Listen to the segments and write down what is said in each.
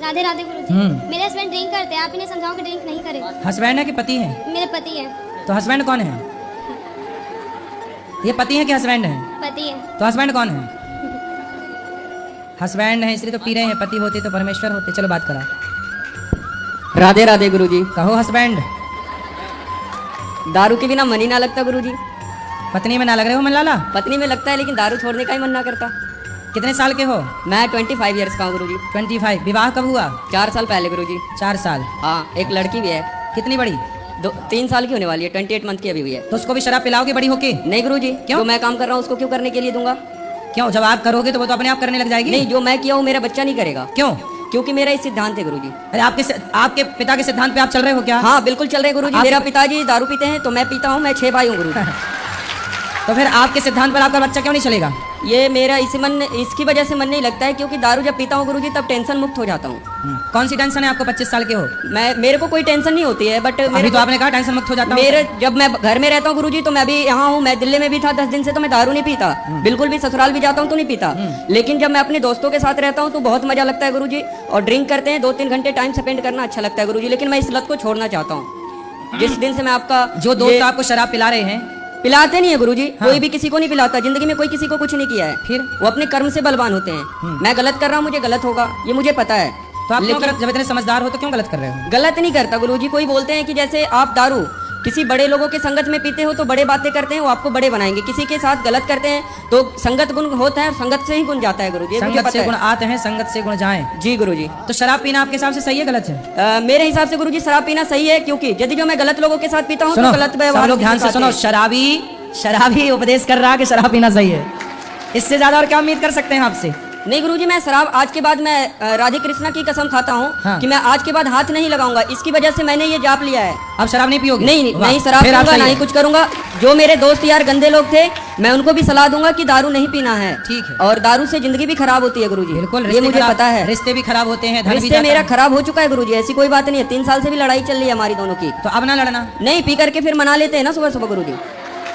राधे राधे गुरुजी। मेरे husband drink करते हैं, आप इन्हें समझाओ कि ड्रिंक नहीं करें। हस्बैंड है कि पति है? मेरे पति हैं। तो हस्बैंड कौन है? ये पति है कि हस्बैंड है? पति हैं। तो हस्बैंड कौन है? हस्बैंड है इसलिए तो पी रहे हैं, पति होते तो परमेश्वर होते। चलो बात करा। राधे राधे गुरुजी। कहो हस्बैंड। दारू के बिना मन ही ना लगता गुरुजी। पत्नी में ना लग रहे हो मन लाला? पत्नी में लगता है लेकिन दारू छोड़ने का ही मन ना करता। कितने साल के हो? मैं 25 ईयर्स का हूँ गुरुजी। 25। विवाह कब हुआ? 4 साल पहले गुरुजी। 4 साल। हाँ, एक लड़की भी है। कितनी बड़ी? 3 साल की होने वाली है, 28 मंथ की अभी हुई है। तो उसको भी शराब पिलाओगे बड़ी होके? नहीं गुरुजी। क्यों? जो मैं काम कर रहा हूँ उसको क्यों करने के लिए दूंगा? क्यों? जब आप करोगे तो वो तो अपने आप करने लग जाएगी। नहीं, जो मैं किया हूँ मेरा बच्चा नहीं करेगा। क्यों? क्योंकि मेरा इस सिद्धांत है गुरुजी। अरे आपके पिता के सिद्धांत पे आप चल रहे हो क्या? हाँ बिल्कुल चल रहे गुरुजी। मेरा पिताजी दारू पीते हैं तो मैं पीता हूँ, मैं 6 भाई हूँ गुरुजी। तो फिर आपके सिद्धांत पर आपका बच्चा क्यों नहीं चलेगा? ये मेरा इसकी वजह से मन नहीं लगता है, क्योंकि दारू जब पीता हूँ गुरुजी तब टेंशन मुक्त हो जाता हूँ। कौन सी टेंशन है आपको? 25 साल के हो। मेरे को कोई टेंशन नहीं होती है, बट अभी तो आपने कहा टेंशन मुक्त हो जाता हूं। जब मैं घर में रहता हूँ गुरुजी तो मैं भी यहाँ हूँ, मैं दिल्ली में भी था 10 दिन से, तो मैं दारू नहीं पीता बिल्कुल भी। ससुराल भी जाता हूँ तो नहीं पीता। लेकिन जब मैं अपने दोस्तों के साथ रहता हूँ तो बहुत मजा लगता है गुरुजी। और ड्रिंक करते हैं, 2-3 घंटे टाइम स्पेंड करना अच्छा लगता है गुरुजी। लेकिन मैं इस लत को छोड़ना चाहता हूँ। जिस दिन से मैं आपका जो दोस्त आपको शराब पिला रहे हैं, पिलाते नहीं है गुरुजी। हाँ। कोई भी किसी को नहीं पिलाता, जिंदगी में कोई किसी को कुछ नहीं किया है। फिर वो अपने कर्म से बलवान होते हैं। मैं गलत कर रहा हूँ, मुझे गलत होगा ये मुझे पता है। तो आप क्यों जब इतने समझदार हो तो क्यों गलत कर रहे हो? गलत नहीं करता गुरुजी। कोई बोलते हैं कि जैसे आप दारू किसी बड़े लोगों के संगत में पीते हो तो बड़े बातें करते हैं, वो आपको बड़े बनाएंगे। किसी के साथ गलत करते हैं तो संगत गुण होता है, संगत से ही गुण जाता है गुरुजी। संगत से गुण आते हैं, संगत से गुण जाएं। जी गुरुजी। तो शराब पीना आपके हिसाब से सही है गलत है? मेरे हिसाब से गुरुजी शराब पीना सही है, क्योंकि यदि जो मैं गलत लोगों के साथ पीता हूँ तो गलत व्यवहार। लोग ध्यान से सुनो। शराबी उपदेश कर रहा है कि शराब पीना सही है। इससे ज्यादा और क्या उम्मीद कर सकते हैं आपसे? नहीं गुरुजी, मैं शराब आज के बाद मैं राधे कृष्णा की कसम खाता हूँ। हाँ। कि मैं आज के बाद हाथ नहीं लगाऊंगा। इसकी वजह से मैंने ये जाप लिया है। अब शराब नहीं पियोगे? नहीं शराब पीऊंगा, नहीं कुछ करूंगा। जो मेरे दोस्त यार गंदे लोग थे, मैं उनको भी सलाह दूंगा कि दारू नहीं पीना है। ठीक है। और दारू से जिंदगी भी खराब होती है गुरुजी। बिल्कुल, ये मुझे पता है। रिश्ते भी खराब होते हैं, रिश्ते मेरा खराब हो चुका है गुरुजी, ऐसी कोई बात नहीं है। 3 साल से भी लड़ाई चल रही है हमारी दोनों की। तो अब ना लड़ना। नहीं, पी करके फिर मना लेते हैं ना सुबह सुबह गुरुजी।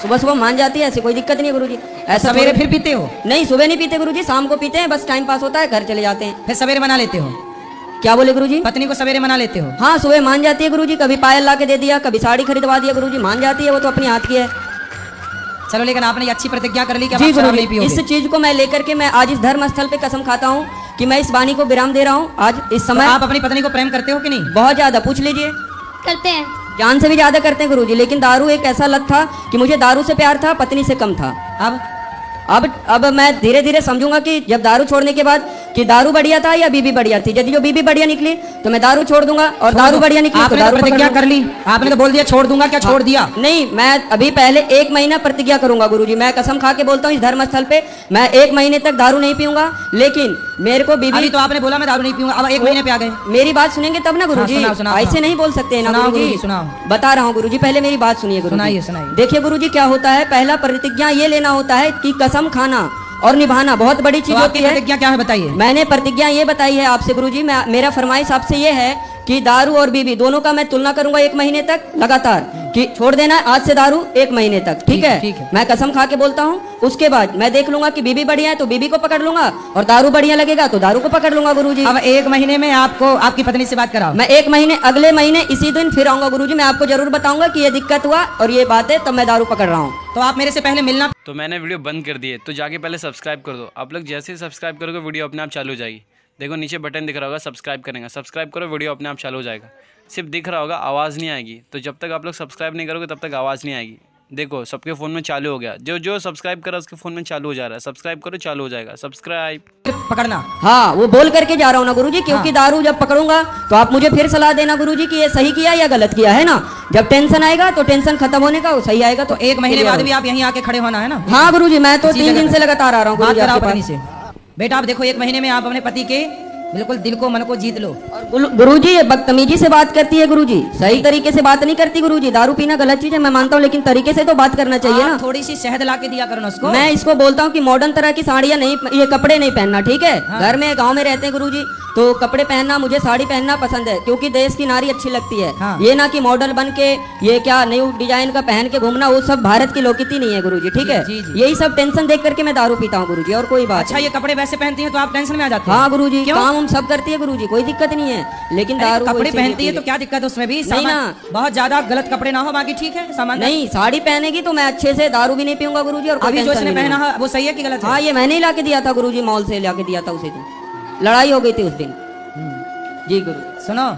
सुबह सुबह मान जाती है, ऐसी कोई दिक्कत नहीं है गुरुजी। ऐसा सवेरे फिर पीते हो? नहीं, सुबह नहीं पीते गुरुजी, शाम को पीते हैं, बस टाइम पास होता है, घर चले जाते हैं। फिर सवेरे मना लेते हो? क्या बोले गुरुजी? पत्नी को सवेरे मना लेते हो? हाँ, सुबह मान जाती है गुरुजी। कभी पायल ला के दे दिया, कभी साड़ी खरीदवा दिया गुरुजी, मान जाती है, वो तो अपनी हाथ की है। चलो, लेकिन आपने अच्छी प्रतिज्ञा कर ली कि जी आप शराब नहीं गुरुजी। पियोगे। इस चीज को मैं लेकर के मैं आज इस धर्म स्थल पे कसम खाता हूँ कि मैं इस वाणी को विराम दे रहा हूँ आज इस समय। तो आप अपनी पत्नी को प्रेम करते हो कि नहीं? बहुत ज्यादा, पूछ लीजिए। करते हैं। जान से भी ज्यादा करते हैं गुरुजी। लेकिन दारू एक ऐसा लत था कि मुझे दारू से प्यार था, पत्नी से कम था। अब मैं धीरे धीरे समझूंगा कि जब दारू छोड़ने के बाद कि दारू बढ़िया था या बीबी बढ़िया थी। यदि जो बीबी बढ़िया निकली तो मैं दारू छोड़ दूंगा, और दारू बढ़िया निकली तो दारू प्रतिज्ञा कर ली। आपने तो बोल दिया छोड़ दूंगा, क्या छोड़ दिया? नहीं, मैं अभी पहले 1 महीना प्रतिज्ञा करूंगा गुरुजी। मैं कसम खा के बोलता हूँ इस धर्म स्थल पे, मैं 1 महीने तक दारू नहीं पीऊंगा। लेकिन मेरे को बीबी, अभी तो आपने बोला मैं दारू नहीं पीऊंगा, अब 1 महीने पे आ गए। मेरी बात सुनेंगे तब ना गुरुजी। ऐसे नहीं बोल सकते ना गुरुजी। बता रहा हूँ गुरुजी, पहले मेरी बात सुनिए गुरुजी। देखिए गुरुजी, क्या होता है, पहला प्रतिज्ञा ये लेना होता है कि कसम खाना और निभाना बहुत बड़ी चीज होती है। प्रतिज्ञा क्या है बताइए? मैंने प्रतिज्ञा ये बताई है आपसे गुरुजी। मेरा फरमाइश आपसे ये है कि दारू और बीबी दोनों का मैं तुलना करूंगा 1 महीने तक लगातार, कि छोड़ देना है आज से दारू 1 महीने तक। ठीक है? मैं कसम खा के बोलता हूँ। उसके बाद मैं देख लूंगा कि बीबी बढ़िया है तो बीबी को पकड़ लूंगा, और दारू बढ़िया लगेगा तो दारू को पकड़ लूंगा गुरुजी। अब 1 महीने में आपको आपकी पत्नी से बात कराओ। मैं 1 महीने, अगले महीने इसी दिन फिर आऊंगा गुरुजी। मैं आपको जरूर बताऊंगा कि ये दिक्कत हुआ और ये बात है, तब मैं दारू पकड़ रहा हूँ। तो आप मेरे से पहले मिलना। तो मैंने वीडियो बंद कर दी है, तो जाके पहले सब्सक्राइब कर दो। आप लोग जैसे ही सब्सक्राइब करोगे वीडियो अपने आप चालू हो जाएगी। देखो नीचे बटन दिख रहा होगा, सब्सक्राइब करेंगे, सब्सक्राइब करो, वीडियो अपने आप चालू हो जाएगा। सिर्फ दिख रहा होगा, आवाज़ नहीं आएगी। तो जब तक आप लोग सब्सक्राइब नहीं करोगे तब तक आवाज़ नहीं आएगी। देखो सबके फ़ोन में चालू हो गया, जो सब्सक्राइब करा उसके फ़ोन में चालू हो जा रहा है। सब्सक्राइब करो, चालू हो जाएगा। सब्सक्राइब पकड़ना। हाँ, वो बोल करके जा रहा हूँ ना गुरुजी, क्योंकि दारू जब पकड़ूंगा तो आप मुझे फिर सलाह देना गुरुजी कि ये सही किया या गलत किया है ना। जब टेंशन आएगा तो टेंशन खत्म होने का, वो सही आएगा तो 1 महीने बाद भी आप यहीं आके खड़े होना है ना? हाँ गुरुजी, मैं तो 3 दिन से लगातार आ रहा हूँ बात कराओ गुरुजी पत्नी से। बेटा आप देखो, 1 महीने में आप अपने पति के बिल्कुल दिल को, मन को जीत लो। गुरुजी ये बदतमीजी से बात करती है गुरुजी, सही तरीके से बात नहीं करती गुरुजी। दारू पीना गलत चीज है, मैं मानता हूँ, लेकिन तरीके से तो बात करना चाहिए ना। थोड़ी सी शहद ला के दिया करो ना उसको। मैं इसको बोलता हूँ कि मॉडर्न तरह की साड़ियाँ नहीं, ये कपड़े नहीं पहनना, ठीक है? घर में गाँव में रहते हैं गुरुजी, तो कपड़े पहनना, मुझे साड़ी पहनना पसंद है क्योंकि देश की नारी अच्छी लगती है। हाँ। ये ना कि मॉडल बन के ये क्या न्यू डिजाइन का पहन के घूमना, वो सब भारत की लौकिती नहीं है गुरुजी, ठीक है। जी, जी। यही सब टेंशन देख करके मैं दारू पीता हूँ गुरुजी, और कोई बात अच्छा, ये कपड़े वैसे पहनती हैं तो आप टेंशन में आ जाते हैं? हाँ गुरुजी, क्यों? काम हम सब करती है गुरुजी, कोई दिक्कत नहीं है, लेकिन अरे, दारू तो कपड़े वैसे पहनती है पी तो ले। क्या दिक्कत है उसमें भी? नहीं ना। बहुत ज्यादा गलत कपड़े ना हो, बाकी ठीक है सामान। नहीं, साड़ी पहनेगी तो मैं अच्छे से दारू भी नहीं पीऊंगा गुरुजी, और कोई अभी जो टेंशन इसने नहीं पहना है। है वो सही है कि गलत है? हाँ, ये मैंने ही ला के दिया था गुरुजी, मॉल से ला के दिया था उसे दिन, लड़ाई हो गई थी उस दिन। जी गुरु। सुनो,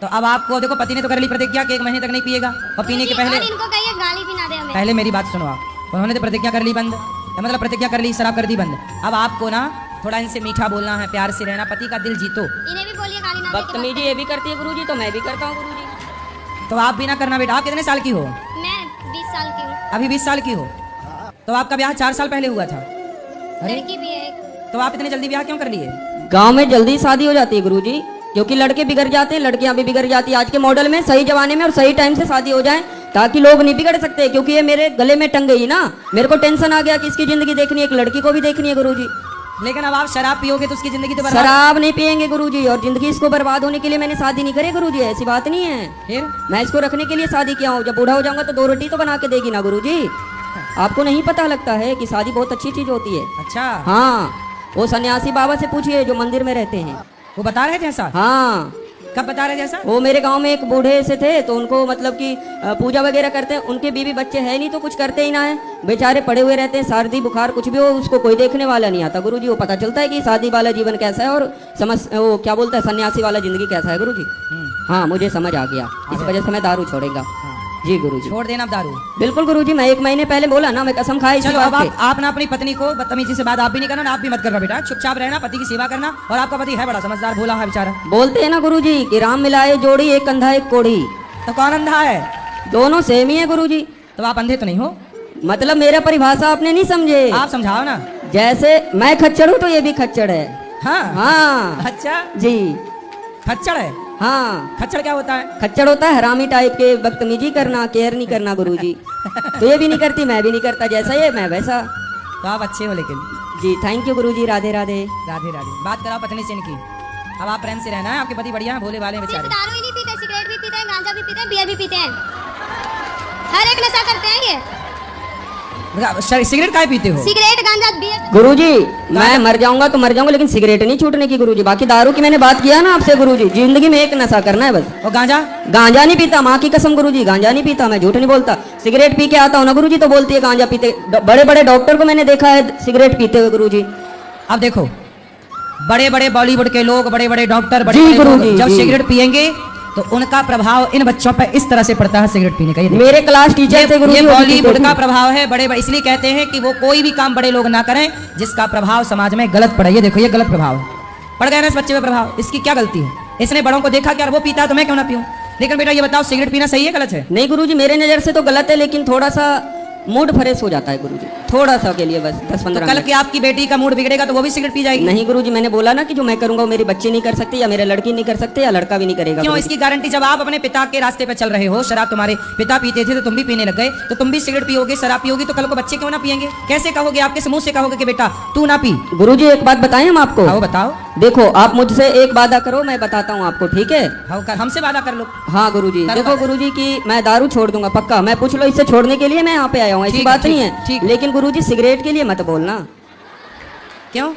तो अब आपको देखो, पति ने तो कर ली प्रतिज्ञा कि 1 महीने तक नहीं पिएगा, और पीने के पहले और इनको कहिए गाली भी ना दे हमें। पहले मेरी बात सुनो आप। उन्होंने तो प्रतिज्ञा कर ली बंद, मतलब प्रतिज्ञा कर ली, शराब कर दी बंद। अब आपको ना थोड़ा इनसे मीठा बोलना है, प्यार से रहना, पति का दिल जीतो। इन्हें भी बोलिए गाली ना दे के बदतमीजी ये भी करती है गुरुजी, तो मैं भी करता हूँ गुरुजी। तो आप भी ना करना बेटा। आप कितने साल की हो? बात। मैं 20 साल की हूँ। अभी 20 साल की हो, तो आपका ब्याह 4 साल पहले हुआ था। अरे, लड़की भी है एक। तो आप इतने जल्दी ब्याह क्यों कर लिए? गांव में जल्दी शादी हो जाती है गुरुजी, क्योंकि लड़के बिगड़ जाते हैं, लड़कियां भी बिगड़ जाती है। आज के मॉडल में सही जमाने में और सही टाइम से शादी हो जाए, ताकि लोग नहीं बिगड़ सकते। क्योंकि ये मेरे गले में टंग गई ना, मेरे को टेंशन आ गया कि इसकी जिंदगी देखनी है, एक लड़की को भी देखनी है गुरुजी। लेकिन अब आप शराब पियोगे तो उसकी जिंदगी तो बर्बाद। शराब नहीं पियेंगे गुरुजी, और जिंदगी इसको बर्बाद होने के लिए मैंने शादी नहीं करी गुरुजी, ऐसी बात नहीं है। फिर मैं इसको रखने के लिए शादी किया हूँ, जब बूढ़ा हो जाऊंगा तो 2 रोटी तो बना के देगी ना गुरुजी। आपको नहीं पता लगता है कि शादी बहुत अच्छी चीज होती है। अच्छा, हाँ, वो सन्यासी बाबा से पूछिए जो मंदिर में रहते हैं। वो बता रहे थे ऐसा? हाँ, कब बता रहे थे ऐसा? वो मेरे गांव में एक बूढ़े से थे, तो उनको मतलब कि पूजा वगैरह करते हैं, उनके बीवी बच्चे है नहीं तो कुछ करते ही ना है, बेचारे पड़े हुए रहते हैं, सर्दी बुखार कुछ भी हो उसको कोई देखने वाला नहीं आता गुरुजी। वो पता चलता है कि शादी वाला जीवन कैसा है और वो क्या बोलता है सन्यासी वाला जिंदगी कैसा है गुरुजी। हाँ, मुझे समझ आ गया, इस वजह से मैं दारू छोड़ेगा। जी गुरुजी। छोड़ देना अब दारू। बिल्कुल गुरुजी, मैं 1 महीने पहले बोला ना, मैं कसम खाई इसी चलो, अब बात पे। आप ना अपनी पत्नी को बदतमीजी से बात आप भी नहीं करना, आप भी मत करना बेटा, चुपचाप रहना, पति की सेवा करना। और आपका पति है बड़ा समझदार, भोला है बेचारा। बोलते हैं ना गुरुजी कि राम मिलाए जोड़ी, एक कंधा एक कोड़ी। तो कौन अंधा है? दोनों सेम ही है गुरुजी। तो आप अंधे तो नहीं हो? मतलब मेरा परिभाषा आपने नहीं समझे। आप समझाओ ना। जैसे मैं खच्चर हूँ तो ये भी खच्चर है। हाँ हाँ अच्छा, जी, खच्चड़ है। हाँ, खच्चड़ क्या होता है? खच्चर होता है हरामी टाइप के, बदतमीजी करना, केयर नहीं करना गुरुजी। तो ये भी नहीं करती, मैं भी नहीं करता, जैसा ये मैं वैसा। तो आप अच्छे हो लेकिन। जी थैंक यू गुरुजी, राधे राधे। राधे राधे। बात कराओ पत्नी से इनकी। अब आप प्रेम से रहना है, आपके पति बढ़िया है, भोले वाले हैं सिर्फ बेचारे। दारू ही नहीं पीते, सिगरेट भी पीते हैं, गांजा भी पीते हैं, बियर भी पीते हैं, हर एक नशा करते हैं ये। सिगरेट काहे पीते हो? सिगरेट, गांजा, बियर। गुरुजी मैं मर जाऊंगा तो मर जाऊंगा, लेकिन सिगरेट नहीं छूटने की गुरुजी। बाकी दारू की मैंने बात किया ना आपसे गुरुजी, जिंदगी में एक नशा करना है बस। और गांजा? गांजा नहीं पीता, माँ की कसम गुरुजी, गांजा नहीं पीता, मैं झूठ नहीं बोलता। सिगरेट पी के आता हूँ ना गुरुजी, तो बोलती है गांजा पीते। बड़े बड़े डॉक्टर को मैंने देखा है सिगरेट पीते हुए गुरुजी। अब देखो, बड़े बड़े बॉलीवुड के लोग, बड़े बड़े डॉक्टर, बड़े जी बड़े लोग गुरुजी, जब जी। सिगरेट पिएंगे तो उनका प्रभाव इन बच्चों पर इस तरह से पड़ता है सिगरेट पीने का। ये देखो। मेरे क्लास टीचर थे गुरुजी, ये वो भी बॉलीवुड पीते का थे। प्रभाव है। बड़े बड़े इसलिए कहते हैं कि वो कोई भी काम बड़े लोग ना करें जिसका प्रभाव समाज में गलत पड़े। ये देखो, ये गलत प्रभाव है, पड़ गया ना इस बच्चे पे प्रभाव। इसकी क्या गलती है? इसने बड़ों को देखा कि यार वो पीता है तो मैं क्यों ना पीऊं। लेकिन बेटा ये बताओ, सिगरेट पीना सही है गलत है? नहीं गुरुजी, मेरे नजर से तो गलत है, लेकिन थोड़ा सा मूड फ्रेश हो जाता है गुरुजी, थोड़ा सा के लिए बस 10-15 कल मिनट। की आपकी बेटी का मूड बिगड़ेगा तो वो भी सिगरेट पी जाएगी। नहीं गुरुजी, मैंने बोला ना कि जो मैं करूंगा वो मेरी बच्ची नहीं कर सकती, या मेरे लड़की नहीं कर सकते, या लड़का भी नहीं करेगा क्यों? गुरुजी। इसकी गारंटी जब आप अपने पिता के रास्ते पे चल रहे हो, शराब तुम्हारे पिता पीते थे तो तुम भी पीने लग गए, तो तुम भी सिगरेट पियोगे, शराब पियोगी, तो कल को बच्चे क्यों ना पिएंगे? कैसे कहोगे? आपके मुंह से कहोगे कि बेटा तू ना पी? गुरुजी एक बात बताएं हम आपको। आओ बताओ। देखो आप मुझसे एक वादा करो, मैं बताता हूँ आपको, ठीक है? आओ हमसे वादा कर लो। हाँ गुरुजी, करो देखो वादा। गुरुजी की मैं दारू छोड़ दूंगा पक्का। मैं पूछ लो इससे छोड़ने के लिए मैं यहाँ पे आया हूँ, ऐसी ठीक है, बात ठीक नहीं है, है। ठीक। लेकिन गुरुजी सिगरेट के लिए मत बोलना। क्यों?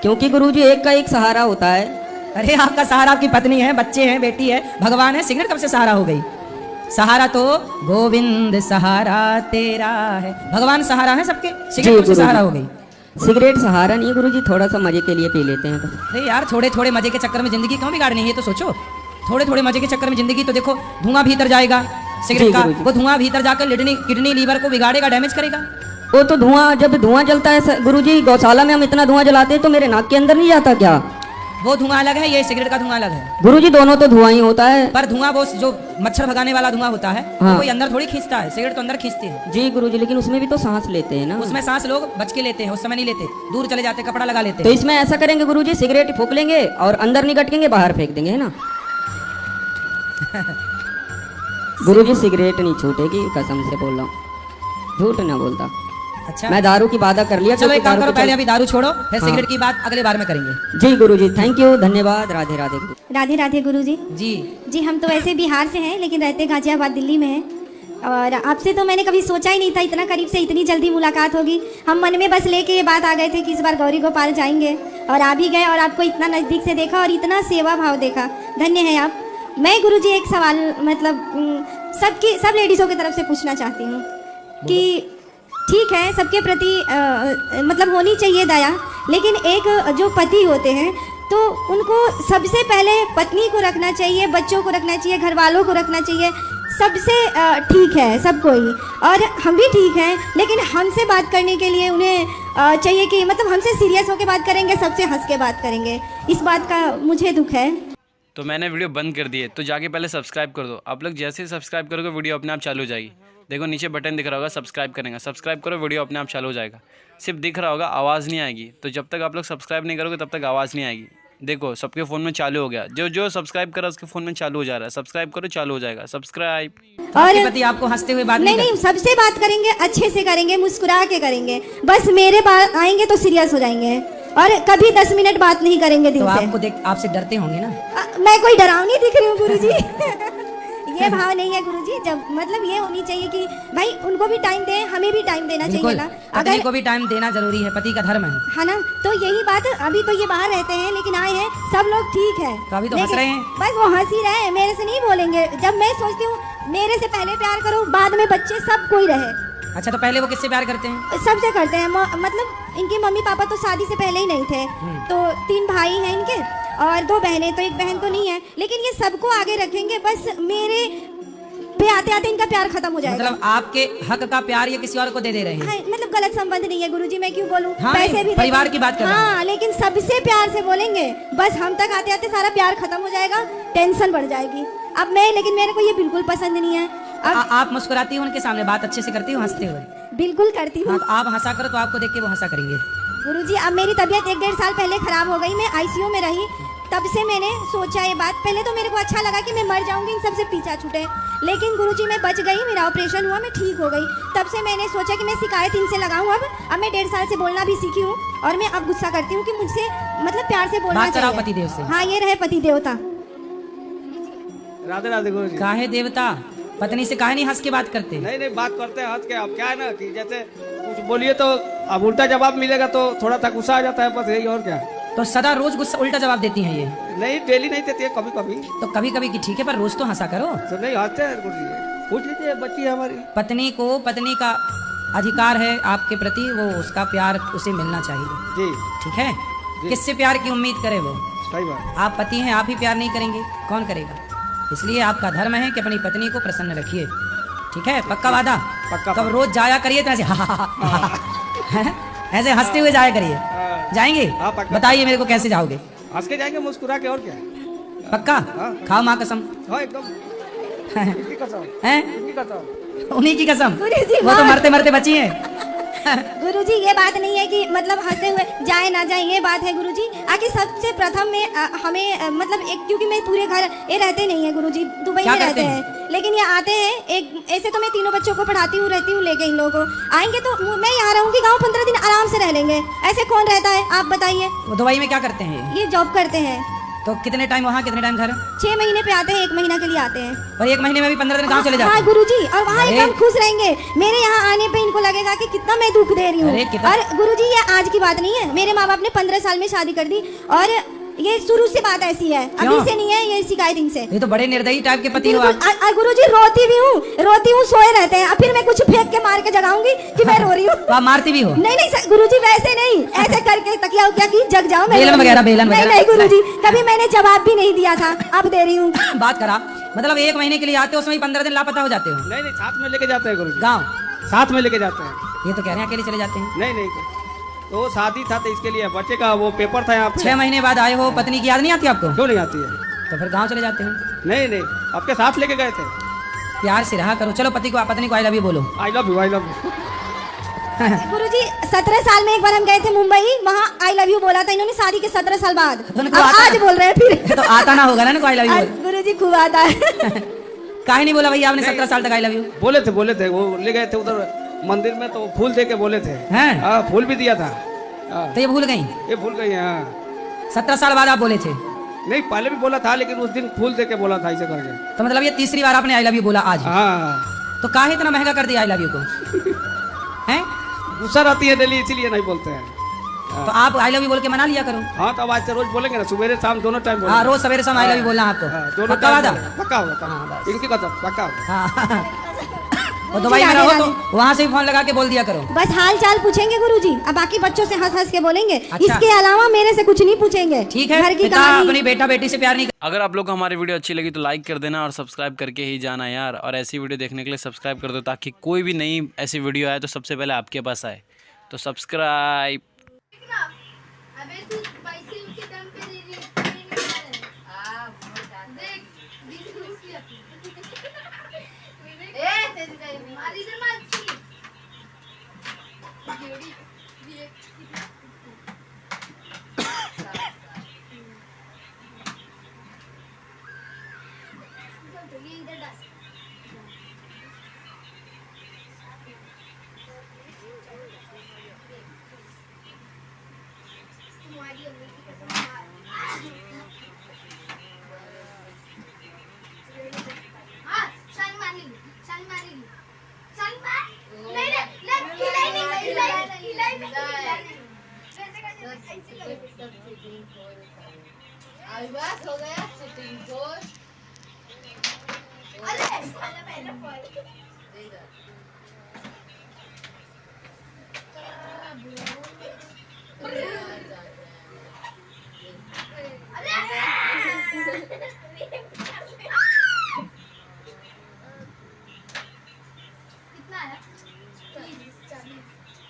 क्योंकि गुरुजी एक का एक सहारा होता है। अरे आपका सहारा आपकी पत्नी है, बच्चे हैं, बेटी है, भगवान है। सिगरेट कब से सहारा हो गई? सहारा तो गोविंद सहारा तेरा है, भगवान सहारा है सबके। सिगरेट कब से गुरुजी। सहारा हो गई? सिगरेट सहारा नहीं गुरुजी, थोड़ा सा मजे के लिए पी लेते हैं बस। अरे यार, थोड़े थोड़े मजे के चक्कर में जिंदगी क्यों बिगाड़नी है? ये तो सोचो, थोड़े थोड़े मजे के चक्कर में जिंदगी। तो देखो, धुआं भीतर जाएगा सिगरेट जी, का, गुरुजी। वो धुआं भीतर जाकर किडनी लीवर को बिगाड़ेगा, डैमेज करेगा। वो तो धुआं, जब धुआं जलता है गुरुजी, गौशाला में हम इतना धुआं जलाते हैं तो मेरे नाक के अंदर नहीं जाता क्या? वो धुआं अलग है, ये सिगरेट का धुआं अलग है। गुरुजी दोनों तो धुआं ही होता है। पर धुआं वो जो मच्छर भगाने वाला धुआं होता है, हाँ। वो कोई अंदर थोड़ी खींचता है, सिगरेट तो अंदर खींचती है। जी गुरुजी, लेकिन उसमें भी तो सांस लेते हैं ना। उसमें सांस लोग बच के लेते हैं, उस समय नहीं लेते, दूर चले जाते, कपड़ा लगा लेते तो हैं। इसमें ऐसा करेंगे गुरुजी, सिगरेट फूक लेंगे और अंदर नहीं गटकेंगे, बाहर फेंक देंगे, है ना? गुरुजी सिगरेट नहीं छूटेगी, कसम से बोल रहा हूँ, झूठ ना बोलता। अच्छा। मैं दारू की वादा कर लिया। चलो क्योंकि एक काम दारू करो, के पहले चल- अभी दारू छोड़ो, फिर हाँ। सिगरेट की बात अगले बार में करेंगे। जी गुरुजी, थैंक यू, धन्यवाद, राधे राधे गुरु। राधे राधे गुरुजी। जी जी हम तो वैसे बिहार से हैं लेकिन रहते गाजियाबाद दिल्ली में हैं। और आपसे तो मैंने कभी सोचा ही नहीं था इतना करीब से इतनी जल्दी मुलाकात होगी। हम मन में बस लेके ये बात आ गए थे कि इस बार गौरी गोपाल जाएंगे और आ भी गए और आपको इतना नज़दीक से देखा और इतना सेवा भाव देखा। धन्य है आप। मैं गुरुजी एक सवाल मतलब सब लेडीज़ों की तरफ से पूछना चाहती हूँ कि ठीक है सबके प्रति मतलब होनी चाहिए दया, लेकिन एक जो पति होते हैं तो उनको सबसे पहले पत्नी को रखना चाहिए, बच्चों को रखना चाहिए, घर वालों को रखना चाहिए, सबसे ठीक है सबको ही। और हम भी ठीक हैं लेकिन हमसे बात करने के लिए उन्हें चाहिए कि मतलब हमसे सीरियस होकर बात करेंगे, सबसे हंस के बात करेंगे। इस बात का मुझे दुख है। तो मैंने वीडियो बंद कर दी है, तो जाके पहले सब्सक्राइब कर दो। आप लोग जैसे ही सब्सक्राइब करोगे वीडियो अपने आप चालू हो जाएगी। देखो नीचे बटन दिख रहा होगा, सब्सक्राइब करेंगे, सब्सक्राइब करो, वीडियो अपने आप चालू हो जाएगा। सिर्फ दिख रहा होगा, आवाज़ नहीं आएगी। तो जब तक आप लोग सब्सक्राइब नहीं करोगे तब तक आवाज़ नहीं आएगी। देखो सबके फ़ोन में चालू हो गया, जो सब्सक्राइब करा उसके फ़ोन में चालू हो जा रहा है। सब्सक्राइब करो, चालू हो जाएगा। सब्सक्राइब। आपके पति आपको हंसते हुए बात नहीं नहीं नहीं सबसे बात करेंगे, अच्छे से करेंगे, मुस्कुरा के करेंगे। बस मेरे बात आएंगे तो सीरियस हो जाएंगे और कभी 10 मिनट बात नहीं करेंगे तो दिल से। आपको देख आपसे डरते होंगे ना। मैं कोई डरावनी दिख रही हूँ गुरुजी? ये भाव नहीं है गुरुजी। जब मतलब ये होनी चाहिए कि भाई उनको भी टाइम दें, हमें भी टाइम देना चाहिए बिल्कुल, ना। पत्नी अगर को भी टाइम देना जरूरी है, पति का धर्म है। है ना, तो यही बात। अभी तो ये बाहर रहते हैं लेकिन आए हैं, सब लोग ठीक है तो अभी तो हंस लेकिन रहे हैं। बस वो हंस ही रहे हैं, मेरे से नहीं बोलेंगे। जब मैं सोचती हूँ मेरे से पहले प्यार करो, बाद में बच्चे सब कोई रहे। अच्छा तो पहले वो किससे प्यार करते हैं? सबसे करते हैं। मतलब इनके मम्मी पापा तो शादी से पहले ही नहीं थे, तो 3 भाई हैं इनके और 2 बहनें, तो एक बहन तो नहीं है, लेकिन ये सबको आगे रखेंगे। बस मेरे पे आते आते इनका प्यार खत्म हो जाएगा। मतलब आपके हक का प्यार ये किसी और को दे दे रहे हैं? हाँ, मतलब गलत संबंध नहीं है गुरुजी, मैं क्यों बोलूं? हाँ, पैसे भी परिवार देते- की बात कर रहा हूं। हाँ, लेकिन सबसे प्यार से बोलेंगे। बस हम तक आते आते सारा प्यार खत्म हो जाएगा, टेंशन बढ़ जाएगी। अब लेकिन मेरे को ये बिल्कुल पसंद नहीं है। अब आप मुस्कुराती हो उनके सामने, बात अच्छे से करती हो हंसते हुए? बिल्कुल करती हूँ। हाँ, आप हंसा करो तो आपको देख के वो हंसा करेंगे। गुरुजी अब मेरी तबीयत 1-1.5 साल पहले खराब हो गई, मैं आईसीयू में रही। तब से मैंने सोचा ये बात, पहले तो मेरे को अच्छा लगा कि मैं मर जाऊंगी, इन सबसे पीछा छूटे, लेकिन गुरुजी मैं बच गई, मेरा ऑपरेशन हुआ, मैं ठीक हो गई। तब से मैंने सोचा कि मैं शिकायत इनसे लगाऊं। अब मैं 1.5 साल से बोलना भी सीखी हूँ और मैं अब गुस्सा करती हूँ कि मुझसे मतलब प्यार से बोलना बात कराओ चाहिए। पतिदेव से। हाँ, ये रहे पति देवता। राधे राधे गुरु जी। काहे देवता, पत्नी से काहे नहीं हंस के बात करते? नहीं नहीं बात करते हैं हंस के। अब क्या है ना कि जैसे कुछ बोलिए तो अब उल्टा जवाब मिलेगा तो थोड़ा सा गुस्सा आ जाता है, बस यही। और क्या? तो सदा रोज गुस्सा उल्टा जवाब देती हैं ये? नहीं डेली नहीं देती है, कभी कभी तो कभी कभी की ठीक है, पर रोज तो हंसा करो। तो नहीं हंसते हैं गुरु जी। पूछ लीजिए, बच्ची है हमारी। पत्नी का अधिकार है आपके प्रति, वो उसका प्यार उसे मिलना चाहिए। जी ठीक है, किससे प्यार की उम्मीद करे वो? सही बात। आप पति हैं, आप ही प्यार नहीं करेंगे, कौन करेगा? इसलिए आपका धर्म है कि अपनी पत्नी को प्रसन्न रखिए। ठीक है, पक्का वादा? पक्का। कब रोज जाया करिए तो ऐसे ऐसे हंसते हुए जाया करिए। जाएंगे? हाँ, पक्का। बताइए मेरे को कैसे जाओगे? हंस के जाएंगे, मुस्कुरा के। और क्या? पक्का? हाँ। खाओ माँ कसम। हाँ एकदम। इनकी कसम, हैं? इनकी कसम। उन्हीं की कसम। गुरुजी, वो तो वाह। मरते मरते बची हैं। गुरुजी ये बात नहीं है कि मतलब हंसते हुए जाए ना जाए, ये बात है गुरुजी। आखिर सबसे प्रथम में हमें मतलब एक, क्योंकि मैं पूरे घर ये रहते नहीं है गुरुजी, दुबई क्या में करते रहते हैं? हैं, लेकिन ये आते हैं। एक ऐसे तो मैं 3 बच्चों को पढ़ाती हूँ, रहती हूँ लेके इन लोगों को। आएंगे तो मैं यहाँ रहूंगी, गाँव 15 दिन आराम से रह लेंगे। ऐसे कौन रहता है आप बताइए? वो दुबई में क्या करते हैं? ये जॉब करते हैं। तो कितने टाइम वहाँ, कितने टाइम घर? 6 महीने पे आते हैं, 1 महीना के लिए आते हैं। और 1 महीने में भी 15 दिन गाँव चले जाते हाँ हैं? गुरुजी, और वहाँ अरे! एकदम खुश रहेंगे। मेरे यहाँ आने पे इनको लगेगा कि कितना मैं दुख दे रही हूँ। अरे, कितना- और गुरुजी ये आज की बात नहीं है, मेरे माँ बाप ने 15 साल में शादी कर दी और ये शुरू से बात ऐसी है, अभी क्यों? से नहीं है, ये शिकायत इनसे। ये तो बड़े निर्दयी टाइप के पति हो आप। गुरुजी रोती हूँ, सोए रहते हैं, अब फिर मैं कुछ फेंक के मार के जगाऊंगी कि मैं रो रही हूँ। तो आप मारती भी हो? नहीं नहीं गुरुजी, वैसे नहीं, ऐसे करके तकिया उकिया की जग जाओ। मैं बेलन रो रही वगैरह, हूँ। बेलन नहीं वगैरह। नहीं गुरुजी, कभी मैंने जवाब भी नहीं दिया था, अब दे रही हूँ। बात करा, मतलब 1 महीने के लिए आते हो, उसमें 15 दिन लापता हो जाते हो नहीं नहीं साथ में लेके जाते हैं गुरु जी। गाँव? साथ में लेके जाते हैं। ये तो कह रहे हैं अकेले चले जाते हैं। नहीं नहीं तो शादी था तो इसके लिए बच्चे का वो पेपर था यहाँ पे। 6 महीने बाद आए हो, पत्नी की याद नहीं आती आपको? क्यों नहीं आती है? तो फिर गाँव चले जाते हो। नहीं नहीं आपके साथ लेके गए थे। प्यार से रहा करो। चलो पति को, पत्नी को आई लव यू बोलो। I love you, I love you. Guruji 17 साल में एक बार हम गए थे मुंबई, वहाँ आई लव यू बोला था इन्होंने शादी के 17 साल बाद। उनको अब आता आज है? बोल रहे हैं फिर। तो आता ना होगा ना आई लव यू? गुरुजी खूब आता है। काहे नहीं बोला भैया आपने 17 साल तक आई लव यू? बोले थे वो ले गए थे उधर मंदिर में तो फूल दे के बोले थे। हैं? हाँ, फूल भी दिया था। हाँ, तो ये भूल गई। ये भूल गई है। हाँ। 17 साल बाद आप बोले थे। नहीं, पहले भी बोला था, लेकिन उस दिन फूल दे के बोला था ऐसे करके। तो मतलब ये तीसरी बार आपने आई लव यू बोला आज। हाँ, तो काहे इतना महंगा कर दिया आई लव यू को? हैं? गुस्सा रहती है डेली, इसीलिए नहीं बोलते हैं। तो आप आई लव यू बोल के मना लिया करो। हाँ, तो अब आज से रोज बोलेंगे ना, सुबह शाम दोनों टाइम बोलेंगे। हाँ, रोज सवेरे शाम आई लव यू बोलना है हाँ, आपको। दोनों पक्का वादा? पक्का होगा। इनकी कसम पक्का होगा। हाँ। वो दवाई में रहो तो वहाँ से भी फोन लगा के बोल दिया करो। बस हाल चाल पूछेंगे गुरुजी, अब बाकी बच्चों से हंस हंस के बोलेंगे। अच्छा। इसके अलावा मेरे से कुछ नहीं पूछेंगे। ठीक है, घर की पिता कहानी। अपनी बेटा बेटी से प्यार नहीं अगर आप लोग को हमारी वीडियो अच्छी लगी तो लाइक कर देना और सब्सक्राइब करके ही जाना यार। और ऐसी वीडियो देखने के लिए सब्सक्राइब कर दो, ताकि कोई भी नई ऐसी वीडियो आए तो सबसे पहले आपके पास आए। तो सब्सक्राइब। अबे तू पैसे के दम पे दे रही है। देख 20 रुपया ए तेरी टाइम मारी इधर मार छी जोड़ी ये इधर डाल तुम्हारी अंगूठी कसम मार हाँ शान मारेगी शान मारेगी शान मार नहीं नहीं हिलाई नहीं वैसे कर आई बात हो गया सिटिंग फोर अरे पहले पहले कितना है 30 40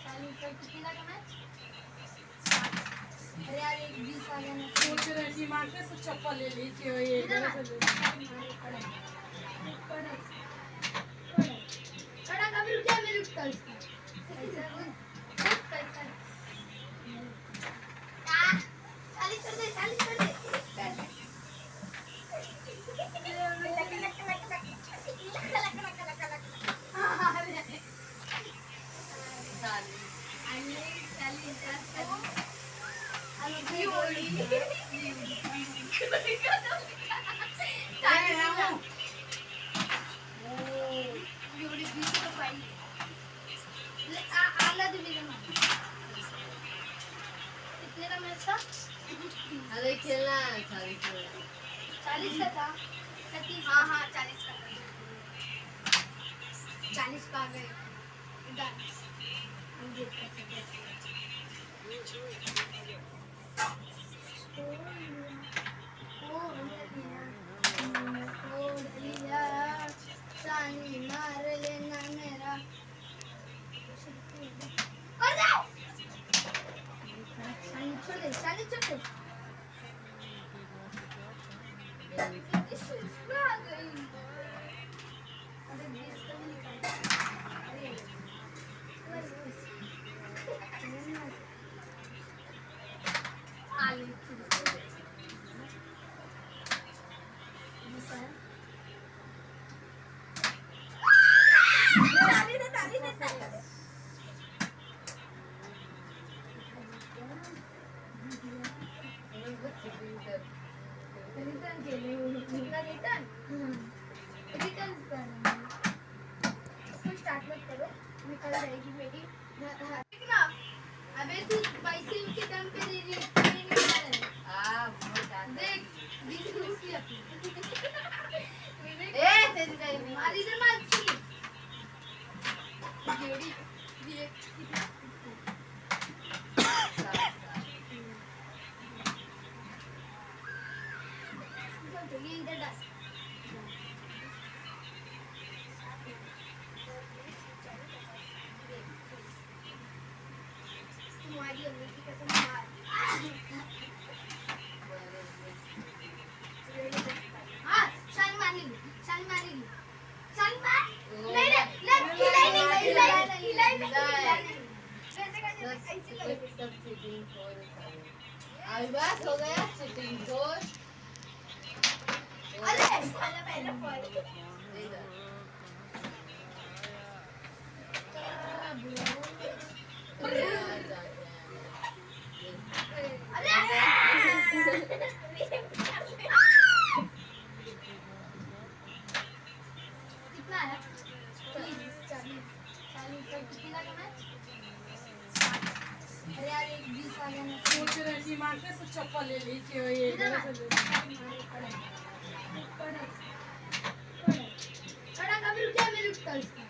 40 कितना का मैच अरे यार एक 20 आ गया ना सोच रही थी मार्केट से चप्पल ले ली थी ये कड़ा कभी रुक जा मैं रुकता उसका अरे खेलना 40 का था 30 हाँ हाँ 40 का था 40 का गए मार लेना मेरा छोड़ दे छोड़ दे स्टार्ट मत करो निकल जाएगी मेरी अबे तू पैसे के दम पे दे रही है देख 20 रुपया ए तेरी टाइम मार इधर मार छी जोड़ी ये इधर डाल तुम्हारी अंगूठी कसम मार हाँ शान मारेगी शान मार नहीं हिलाई वैसे कर आई बात हो गया सिटिंग फोर अरे पहले कितना है 40 तो कितना का मैच अरे यार एक 20 आ गया ना सोच रही थी मार्केट से चप्पल ले ली कि ये इधर गलत है। कड़ा कभी रुक मैं रुकता हूँ इसका